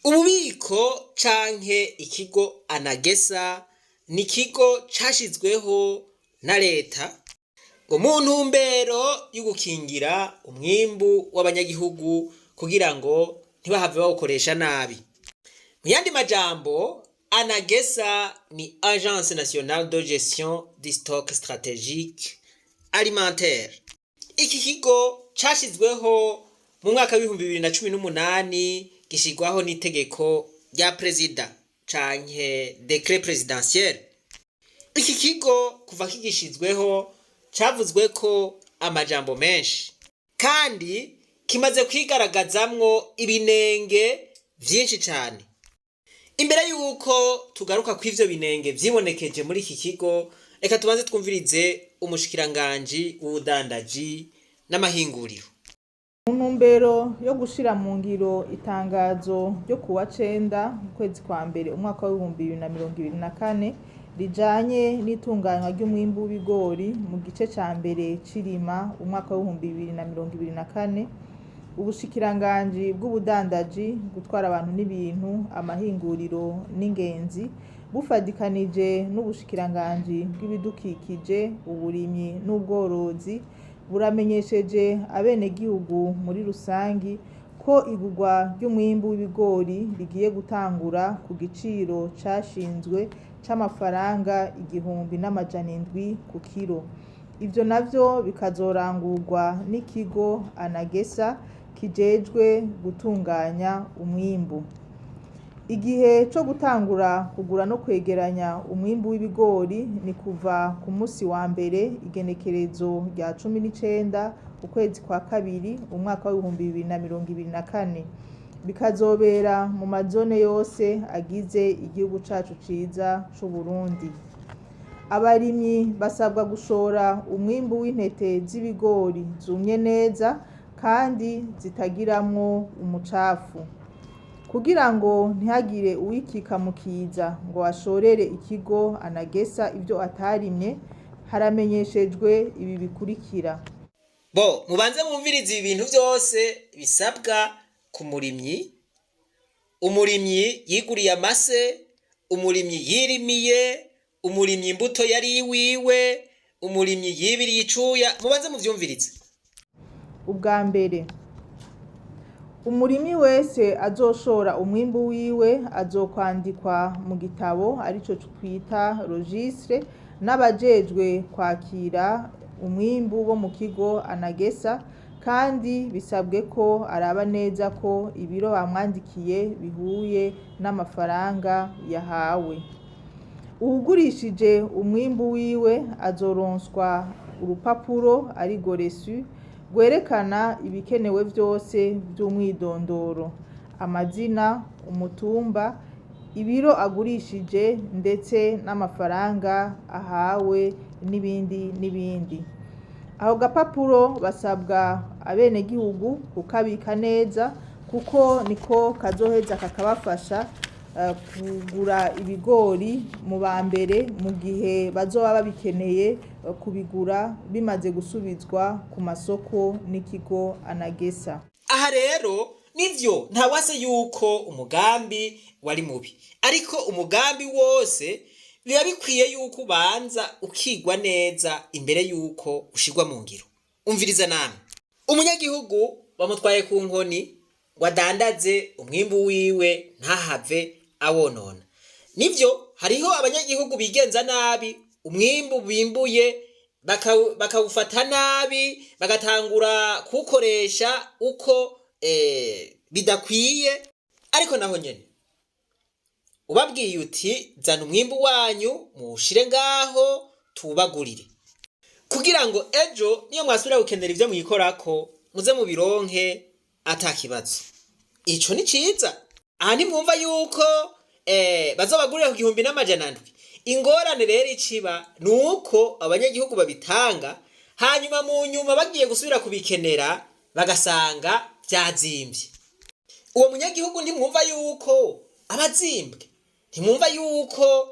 Ububiko canke ikigo ANAGESSA ni ikigo cashizweho na leta ngo mu ntumbero yo gukingira umwimbu w'abanyagihugu kugira ngo ntibahave bawukoresha nabi. Mu yandi majambo, ANAGESSA ni Agence Nationale de Gestion du Stock Stratégique Alimentaire. Iki kigo cashizweho mu mwaka w'ibihumbi 2018 gishirwaho n'itegeko rya perezida canke décret présidentiel. Iki kigo kuva kigishizweho cavuzwe ko amajambo menshi kandi kimaze kwigaragazamwo ibinenge vyinshi cane. Imbere yuko tugaruka kw'ivyo binenge vyibonekeje muri iki kigo, reka tubanze twumvirize umushikiranganji w'ubudandaji n'amahinguriro. Mu ntumbero yo gushira mu ngiro itangazo ryo kuwa 9 mu kwezi kwa mbere umwaka wa 2024 rijanye n'itunganywa ry'umwimbu w'ibigori mu gice ca mbere cirima umwaka wa 2024, ubushikiranganji bw'ubudandaji, gutwara abantu n'ibintu, amahinguriro n'ingenzi bufadikanije n'ubushikiranganji bw'ibidukikije, uburimyi n'ubworozi buramenyesheje abenegihugu muri rusangi ko igurwa ry'umwimbu w'ibigori rigiye gutangura ku giciro cashinzwe c'amafaranga 1,700 ku kiro. Ivyo navyo bikazorangurwa n'ikigo ANAGESSA kijejwe gutunganya umwimbu. Igihe co gutangura kugura no kwegeranya umwimbu w'ibigori ni kuva ku musi wa mbere igenekerezo rya 19 ukwezi kwa kabiri umwaka wa 2024, bikazobera mu mazone yose agize igihugu cacu ciza c'Uburundi. Abarimyi basabwa gushora umwimbu w'intete z'ibigori zumye neza kandi zitagiramwo umucafu, kugira ngo ntihagire uwikika mu kiza ngo ashorere ikigo ANAGESSA ivyo atarimye. Haramenyeshejwe ibi bikurikira. Mubanze mwumvirize ibintu vyose bisabwa ku murimyi. Umurimyi yiguriye amase, umurimyi yirimiye, umurimyi imbuto yari iwiwe, umurimyi yibiriye icuya. Mubanze muvyumvirize. Ubwa mbere, umurimyi wese azoshora umwimbu wiwe azokwandikwa mu gitabo arico twita registre n'abajejwe kwakira umwimbu wo mu kigo ANAGESSA, kandi bisabwe ko araba neza ko ibiro bamwandikiye bihuye n'amafaranga yahawe. Uwugurishije umwimbu wiwe azoronswa urupapuro arigo reçu rwerekana ibikenewe vyose vy'umwidondoro, amazina, umutumba, ibiro agurishije ndetse n'amafaranga ahawe n'ibindi. Aho gapapuro basabwa abenegihugu kukabika neza kuko niko kazoheza kakabafasha kugura ibigori mu ba mbere mu gihe bazoba babikeneye kubigura bimaze gusubizwa ku masoko n'ikigo ANAGESSA. Aha rero nivyo ntawase yuko umugambi wari mubi, ariko umugambi wose biba bikwiye yuko ubanza ukigwa neza imbere yuko ushirwa mu ngiro. Umviriza namwe, umunyagihugu bamutwaye ku nkoni wadandaze umwimbu wiwe ntahave awonona. Nivyo hariho abanyagihugu bigenza nabi, umwimbu bimbuye bakawufata nabi, bagatangura kukoresha uko bidakwiye. Ariko naho nyene ubabwiye uti zana umwimbu wanyu muwushire ngaho tubagurire, kugira ngo ejo niyo mwasubira gukenera ivyo muyikorako muze mubironke atakibazo. Ico ni ciza. Aha ntimwumva yuko bazobagurira ku 1,700. Ingorane rero iciba nuko abanyagihugu babitanga, hanyuma mu nyuma bagiye gusubira kubikenera bagasanga vyazimvye. Uwo munyagihugu ntimwumva yuko abazimbwe, ntimwumva yuko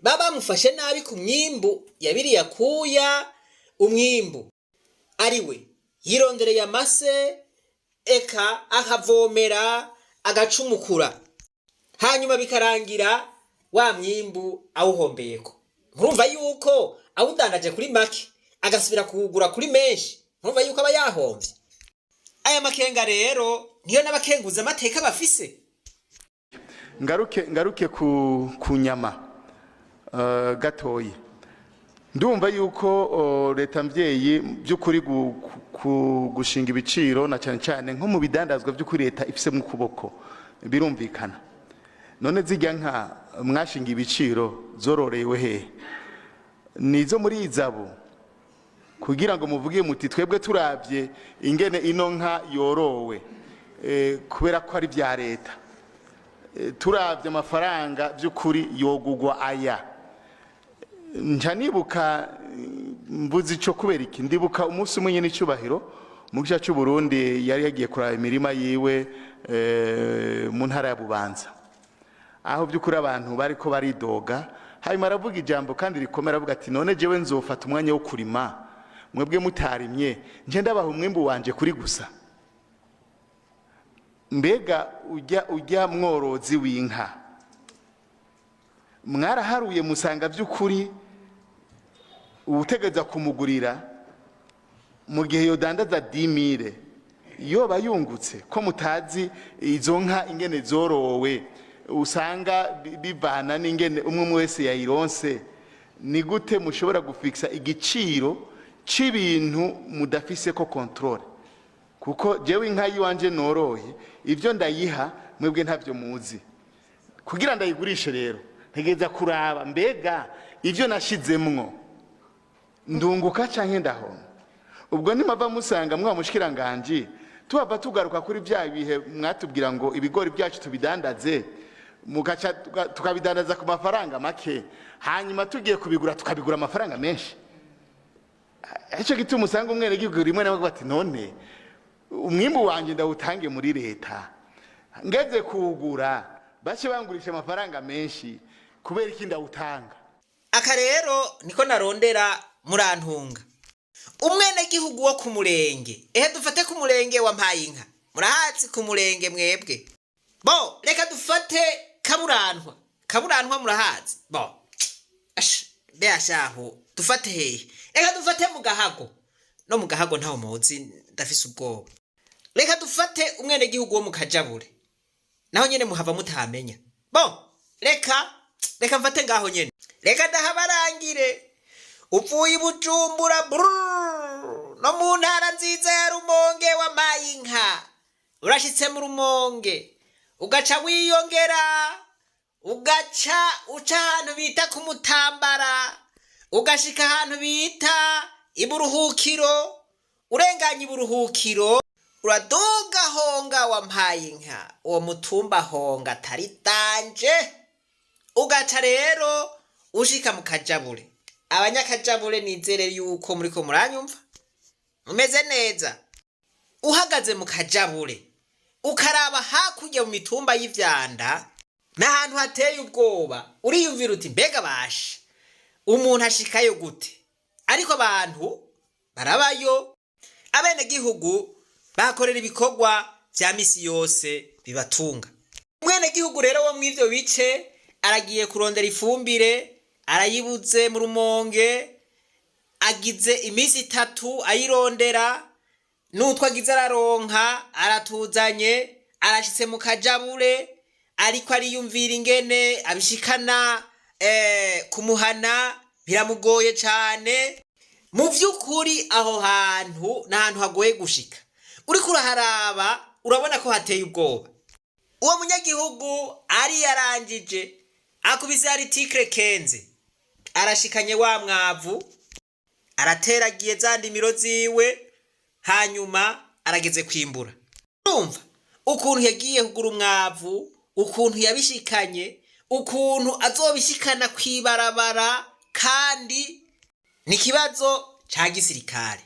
baba bamufashe nabi ku mwimbu yabiri yakuya. Umwimbu ariwe yirondereye amase, eka akavomera, agacumukura hanyuma bikarangira wa mwimbu awuhombeyeko. Murumva yuko awudandaje kuri make agasubira kuwugura kuri menshi, murumva yuko aba yahomvye. Aya makenga rero niyo n'abakenguza amateka bafise. Ngaruke ku nyama gatoyi. Ndumva yuko leta mvyeyi by'ukuri gushinga ibiciro na cyane cyane nko mu bidandazwa by'ukuri leta ifise mu kuboko birumvikana. None zijya nka mwashinga ibiciro zororewe he? Nizo muri izabu kugira ngo muvuge muti twebwe turavye ingene ino nka yorowe kubera ko ari bya leta, turavye amafaranga by'ukuri yogugwa aya. Nja nibuka mbuzi cyo kubera iki, ndibuka umunsi umwe nyene cyubahiro mu gice cy'Uburundi yari yagiye kuraba imirima yiwe mu ntara ya Bubanza, aho by'ukuri abantu bariko baridoga. Hanyuma aravuga ijambo kandi rikomera, avuga ati none jewe nzofata umwanya wo kurima, mwebwe mutarimye nje ndabaha umwimbu wanje kuri gusa. Mbega ujya mworozi w'inka mwaraharuye musanga by'ukuri utegeza kumugurira mu gihe yodandaza 10,000 iyo bayungutse ko mutazi izo nka ingene zorowe, usanga bivana n'ingene umwe wese yayironse. Ni gute mushobora gufixa igiciro c'ibintu mudafise ko control? Kuko jewe inka yiwanje noroye ivyo ndayiha mwebwe ntavyo muzi. Kugira ndayigurishe rero ntegeza kuraba mbega ivyo nashizemwo ndunguka canke ndahomba. Ubwo nimava musanga mwamushikiranganje tuhava tugaruka kuri bya bihe mwatubwira ngo ibigori byacu tubidandaze, mugaca tukabidandaza ku mafaranga make, hanyuma tugiye kubigura tukabigura amafaranga menshi. Ico gituma usanga umwene gihugu rimwe nawe bati none umwimbu wanje ndawutange muri leta, ngeze kuwugura bace bangurisha amafaranga menshi kubera iki ndawutanga. Aka rero niko narondera murantunga. Umwene gihugu wo ku murenge, dufate ku murenge wa Mpayinka, murahazi ku murenge mwebwe. Bo reka dufate Kaburantwa murahazi. Bo beashaho dufate hehe? Reka dufate mu Gahago. No mu Gahago ntaho muzi ndafise ubwoba. Reka dufate umwene gihugu wo mu Kajabure, naho nyene muhava mutamenya. Bo reka mfate ngaho nyene. Reka ndahabarangire uvuye Bujumbura no mu ntara nziza ya Rumonge wa Mpayinka, urashitse mu Rumonge ugaca wiyongera ugaca uca ahantu bita ku Mutambara, ugashika ahantu bita Iburuhukiro, urenganya Iburuhukiro uraduga honga wa Mpayinka, uwo mutumba honga tari danje, ugaca rero ushika mu Kajabure. Abanyakajabure nizere yuko muriko muranyumva mumeze neza. Uhagaze mu Kajabure ukaraba hakurya mu mitumba y'Ivyanda n'ahantu hateye ubwoba, uriyumvira uti mbega basha umuntu ashikayo gute? Ariko abantu barabayo, abene gihugu bakorera ibikorwa vya misi yose bibatunga. Umwene gihugu rero wo mw'ivyo bice aragiye kurondera ifumbire, arayibuze mu Rumonge, agize imisi 3 ayirondera, nutwa agize araronka aratuzanye, arashitse mu Kajabure, ariko ariyumvira ingene abishikana kumuhana biramugoye cane. Mu vy'ukuri aho hantu n'ahantu hagoye gushika, uriko uraharaba urabona ko hateye ubwoba. Uwo munyagihugu ari yarangije akubise article 15, arashikanye wa mwavu, arateragiye za ndimiro ziwe, hanyuma arageze kwimbura. Urumva ukuntu yagiye kugura umwavu, ukuntu yabishikanye, ukuntu azobishikana kwibarabara, kandi ni kibazo ca gisirikare.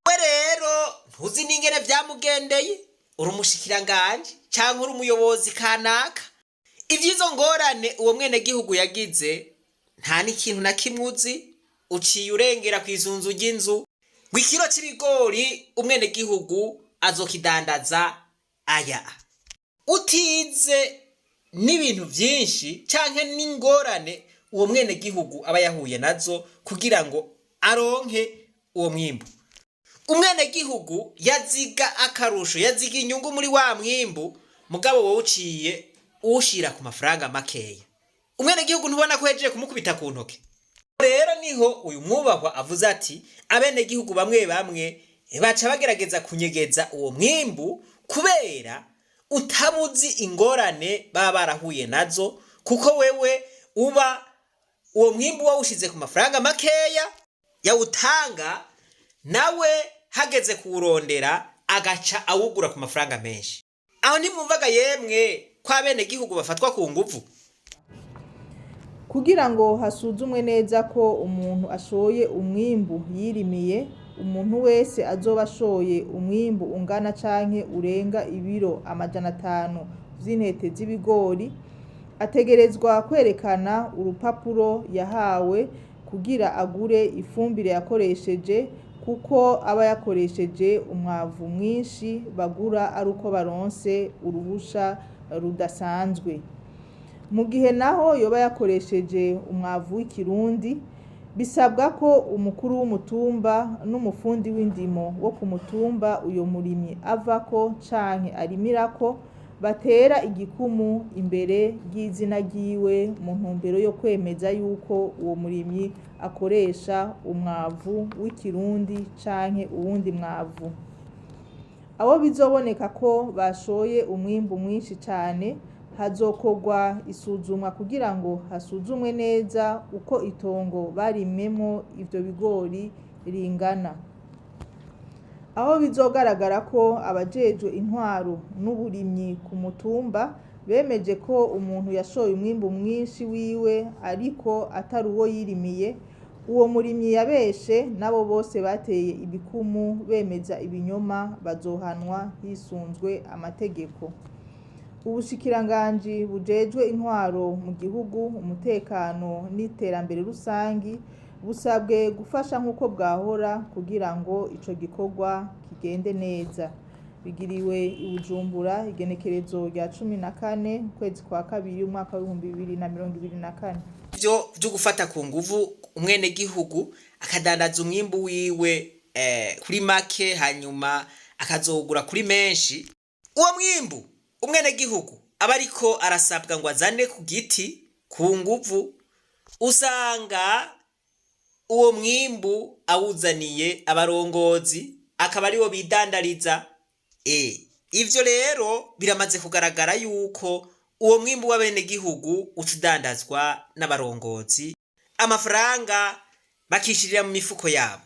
We rero ntuzi n'ingene vyamugendeye, uri umushikiranganje canke uri umuyobozi kanaka. Ivyizo ngorane uwo mwene gihugu yagize nta n'ikintu na kimwuzi, uciye urengera kw'izunzu ry'inzu. Gwikiro c'ibigori umwene gihugu azokidandaza aya. utize n'ibintu byinshi canke n'ingorane uwo mwene gihugu aba yahuye nazo kugira ngo aronke uwo mwimbu. Umwene gihugu yaziga akarusho, yaziga inyungu muri wa mwimbu, mugabo wowe uciye ushira ku mafaranga makeya. Umwene gihugu ntubona ko hejeje kumukubita ku ntoke. Rero niho uyu mwubahwa avuze ati abene gihugu bamwe bamwe baca bagerageza kunyegeza uwo mwimbu kubera utabuzi ingorane baba barahuye nazo, kuko wewe uba uwo mwimbu wawushize ku mafaranga makeya yawutanga, nawe hageze kuwurondera agaca awugura ku mafaranga menshi. Aho ntimwumvaga yemwe ko abene gihugu bafatwa ku nguvu? Kugira ngo hasuzumwe neza ko umuntu ashoye umwimbu yirimiye, umuntu wese azoba ashoye umwimbu ungana canke urenga ibiro 500 vy'intete z'ibigori ategerezwa kwerekana urupapuro yahawe kugira agure ifumbire yakoresheje, kuko aba yakoresheje umwavu mwinshi bagura ari uko baronse uruhusha rudasanzwe. Mu gihe naho yoba yakoresheje umwavu w'ikirundi, bisabwa ko umukuru w'umutumba n'umufundi w'indimo wo ku mutumba uyo murimyi avako canke arimirako batera igikumu imbere y'izina ryiwe mu ntumbero yo kwemeza yuko uwo murimyi akoresha umwavu w'ikirundi canke uwundi mwavu. Abo bizoboneka ko bashoye umwimbu mwinshi cane, hazokorwa isuzumwa kugira ngo hasuzumwe neza uko itongo barimemwo ivyo bigori ringana. Aho bizogaragara ko abajejwe intwaro n'uburimyi ku mutumba bemeje ko umuntu yashoye umwimbu mwinshi wiwe ariko atari uwo yirimiye, uwo murimyi yabeshe nabo bose bateye ibikumu bemeza ibinyoma bazohanwa hisunzwe amategeko. Ubushikiranganji bujejwe intwaro mu gihugu, umutekano n'iterambere rusangi busabwe gufasha nk'uko bwahora kugira ngo ico gikorwa kigende neza. Bigiriwe i Bujumbura igenekerezo rya 14 ukwezi kwa kabiri umwaka wa 2024. Ivyo byo gufata ku nguvu umwene gihugu akadandaza umwimbu wiwe kuri make hanyuma akazogura kuri menshi, uwo mwimbu umwene gihugu aba ariko arasabwa ngo azane ku giti ku nguvu, usanga uwo mwimbu awuzaniye abarongozi akaba aribo bidandariza. Ivyo rero biramaze kugaragara yuko uwo mwimbu w'abene gihugu ucudandazwa n'abarongozi, amafaranga bakishirira mu mifuko yabo.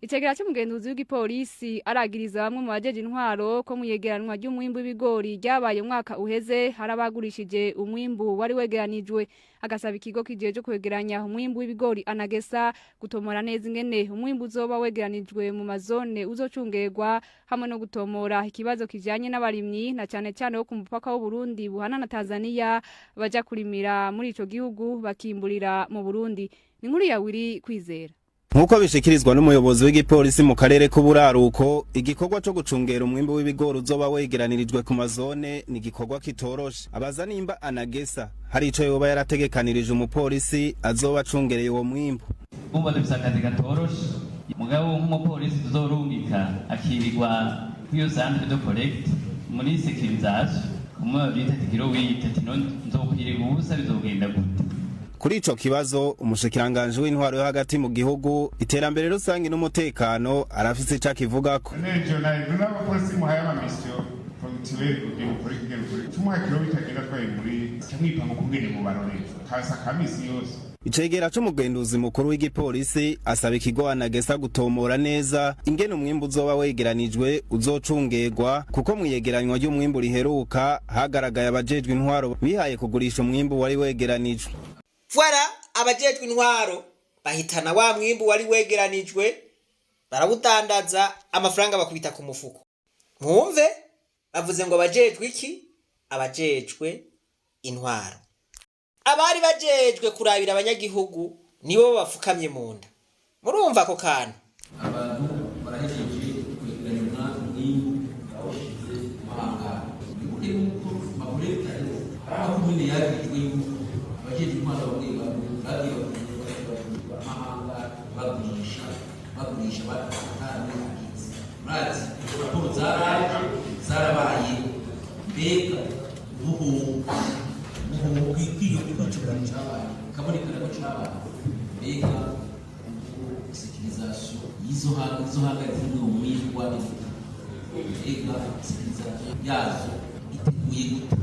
Itegera cy'umugenduzi w'igipolisi aragiriza bamwe mu bajeje intwaro ko mu yegeranwa ry'umwimbu w'ibigori ryabaye umwaka uheze harabagurishije umwimbu wari wegeranijwe, agasaba ikigo kijeje kwegeranya umwimbu w'ibigori ANAGESSA gutomora neza ingene umwimbu uzoba wegeranijwe mu mazone uzocungerwa, hamwe no gutomora ikibazo kijanye n'abarimyi na cyane cyane wo ku mupaka w'u Burundi buhana na Tanzania baja kurimira muri ico gihugu bakimburira mu Burundi. Ni nkuru ya Wiri Kwizera. Nkuko bishikirizwa n'umuyobozi w'igipolisi mu karere k'uburaruko, igikorwa cyo gucungera umwimbu w'ibigori uzoba wegeranirijwe ku mazone ni igikorwa kitoroshe. Abaza nimba ANAGESSA hari ico yoba yarategekanirije umupolisi azoba acungereye uwo mwimbu. Umva dufise akazi gatoroshe, mugabo nk'umupolisi tuzorungika akirirwa kwiyo centre de collecte muri sécurisation, umwe bita tikiro wite tino nzokwiriga ubusa bizogenda gute. Kuri ico kibazo umushikiranganje w'intwaro yo hagati mu gihugu, iterambere rusangi n'umutekano arafise ica kivugako. Nejo nayo n'abapolisi muhaye amamisyo ponctuelle kugera tumuha kiro bitagenda twaye muri cyamwipanga kungene mu baroreza kasa kamisi yose. Icegera c'umugenduzi mukuru w'igipolisi asaba ikigo ANAGESSA gutomora neza ingene umwimbu uzoba wegeranijwe uzocungerwa, kuko mu yegeranywa ry'umwimbu riheruka hagaragaye abajejwe intwaro bihaye kugurisha umwimbu wari wegeranijwe. Fwara abajejwe intwaro bahitana wa mwimbu wari wegeranijwe barawudandaza, amafaranga bakubita ku mufuko. Mwumve bavuze ngo abajejwe iki? Abajejwe intwaro. Abari bajejwe kurabira abanyagihugu nibo bafukamye mu nda. Murumva ako kantu? Abantu barahejeje kwegeranya umwimbu awushize mahanga. Ni uko komine yagirijwe yuko abajeje intwaro bamwe bagiye amahanga bagurisha batandukanye murazi raporo zarabaye mbega ubuhungu kwikwiye kwicukana cyabaye kabonekana ko cyabaye mbega sekirizasiyo y'izo hagati n'umwirwa mbega sekirizasiyo yazo iteguye gute.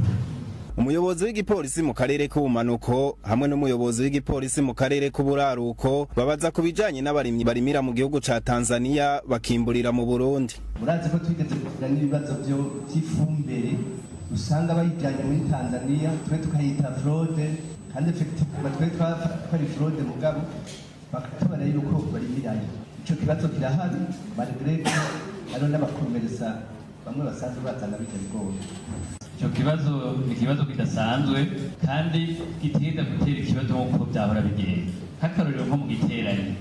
Umuyobozi w'igipolisi mu karere k'ubumanuko hamwe n'umuyobozi w'igipolisi mu karere k'uburaruko babaza kubijanye n'abarimyi barimira mu gihugu ca Tanzania bakimburira mu Burundi. Murazi ko twigeze kugira n'ibibazo by'ifumbire usanga bayijyanye muri Tanzania twe tukayita fraude kandi effectivement twe twari fraude mugabo bakatubara yuko barimirayo. Ico kibazo kirahari malgré ko ari n'abakomeresa bamwe basanzwe batanga bityo bigoro. Icyo kibazo ni ikibazo kidasanzwe kandi gitegeka gutera ikibazo nk'uko byahora bigenda nk'akarorero nko mu giterane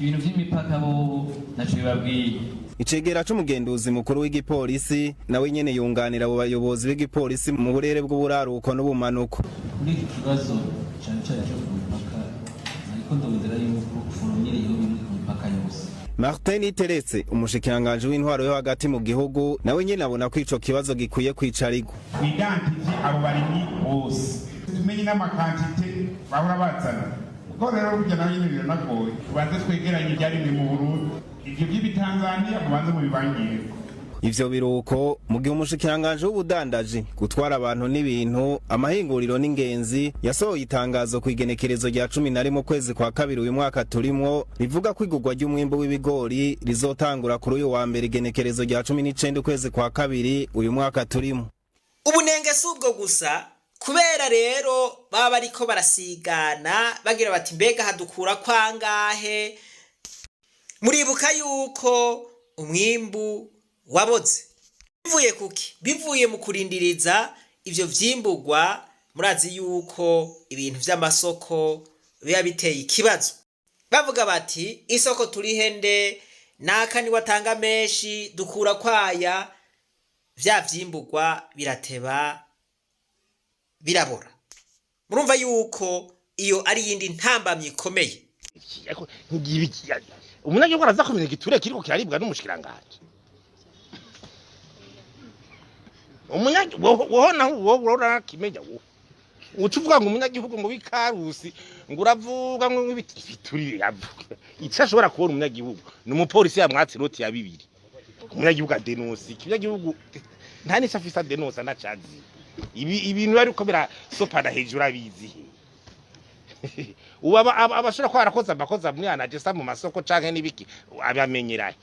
ibintu by'imipaka bo ntaco bibabwiye. Icegera c'umugenduzi mukuru w'igipolisi nawe nyene yunganira abo bayobozi b'igipolisi mu burere bw'uburaruko n'ubumanuko. Kuri iki kibazo cyane cyane cyo ku mipaka ariko ndondera yuko foromire yo bimwe ku mipaka yose. Martin Teretse umushikiranganje w'intwaro yo hagati mu gihugu nawe nyene abona ko ico kibazo gikwiye kwicarirwa. Identity abo barimyi bose tumenye n'amakantite bahora bazana kuko rero burya nayo nyine biranagoye tubanze twegeranye ibyarimwe mu Burundi ivyo by'ibitanzania mubanze mu bibangire. Ivyo biruko mu gihe umushikiranganje w'ubudandaji gutwara abantu n'ibintu amahinguriro n'ingenzi yasohoye itangazo ku igenekerezo rya 11 kwezi kwa kabiri uyu mwaka turimwo rivuga ko igurwa ry'umwimbo w'ibigori rizotangura kuri uyu wa mbere igenekerezo rya 19 kwezi kwa kabiri uyu mwaka turimo. Ubunenge subwo gusa kubera rero baba bariko barasigana bagira bati mbega hadukura kwangahe. Muribuka yuko umwimbu waboze bivuye kuki bivuye mu kurindiriza ivyo vyimburwa. Murazi yuko ibintu vy'amasoko biba biteye ikibazo bavuga bati isoko turi hende naka ni watanga menshi dukura kwaya vya vyimburwa birateba birabora. Murumva yuko iyo ari yindi ntambamye ikomeye. Umunyagihugu araza kumenya igiture kiriko kiraribwa n'umushikiranganje. Wohona urora kimenya wo ucuvuga ngo umunyagihugu ngo wikarusi ngo uravuga ngo ibituri yavuga icyo ashobora kubona umunyagihugu ni umupolisi yamwatse roti ya 2 umunyagihugu adenonsi ikinyagihugu nta nicyo afisa denonsa nacazi ibintu ariko birasopana hejuru abizi uba abashobora ko arakoza amakoza muri ANAGESSA mu masoko canke nibiki abamenyeraye.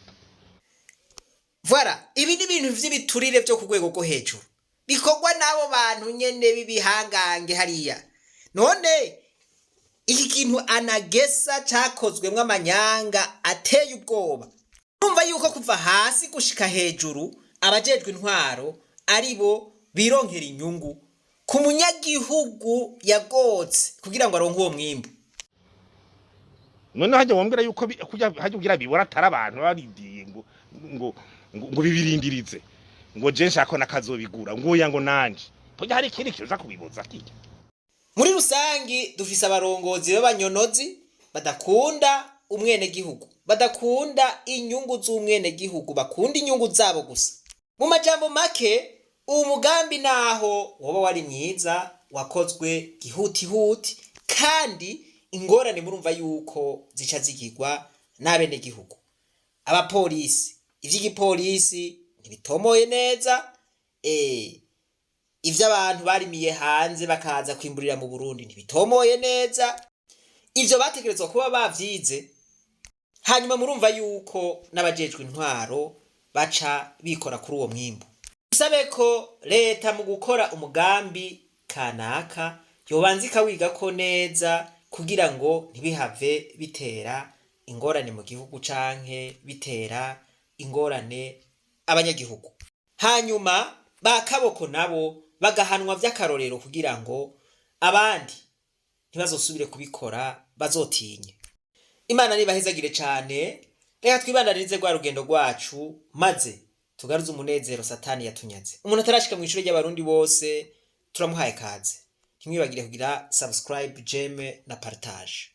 Voilà, ibi ni ibintu vy'ibiturire byo ku rwego rwo hejuru bikorwa nabo bantu nyene bibihangange hariya. None iki kintu ANAGESSA cakozwemwe amanyanga ateye ubwoba. Numva yuko kuva hasi gushika hejuru abajejwe intwaro aribo bironkera inyungu ku munyagihugu yagotse kugira ngo aronke uwo mwimbu. None haje wombwira yuko haje kugira bibora atari abantu baridiye ngo bibirindirize ngo je nshako nakazobigura ngo uya ngo nanje poja hari kindi kiza kubiboza kije. Muri rusangi dufise abarongozi b'abanyonozi badakunda umwene gihugu badakunda inyungu z'umwene gihugu bakunda inyungu zabo gusa. Mu majambo make uwo mugambi naho woba wari myiza wakozwe gihutihuti kandi ingorane murumva yuko zica zigirwa n'abene gihugu. Abapolisi ivy'igipolisi ntibitomoye neza ivyo abantu barimiye hanze bakaza kwimburira mu Burundi ntibitomoye neza ivyo bategerezwa kuba bavyize. Hanyuma murumva yuko n'abajejwe intwaro baca bikora kuri uwo mwimbu. Dusabe ko leta mu gukora umugambi kanaka yobanza ikawiga ko neza kugira ngo ntibihave bitera ingorane mu gihugu canke bitera ingorane abanyagihugu. Hanyuma bakaboko nabo bagahanwa vy'akarorero kugira ngo abandi ntibazosubire kubikora bazotinye. Imana nibahezagire cane. Reka twibandanirize rwa rugendo rwacu maze tugaruze umunezero Satani yatunyaze. Umuntu atarashika mu icuro ry'abarundi bose turamuhaye kaze. ntimwibagire kugira subscribe, jeme na partage.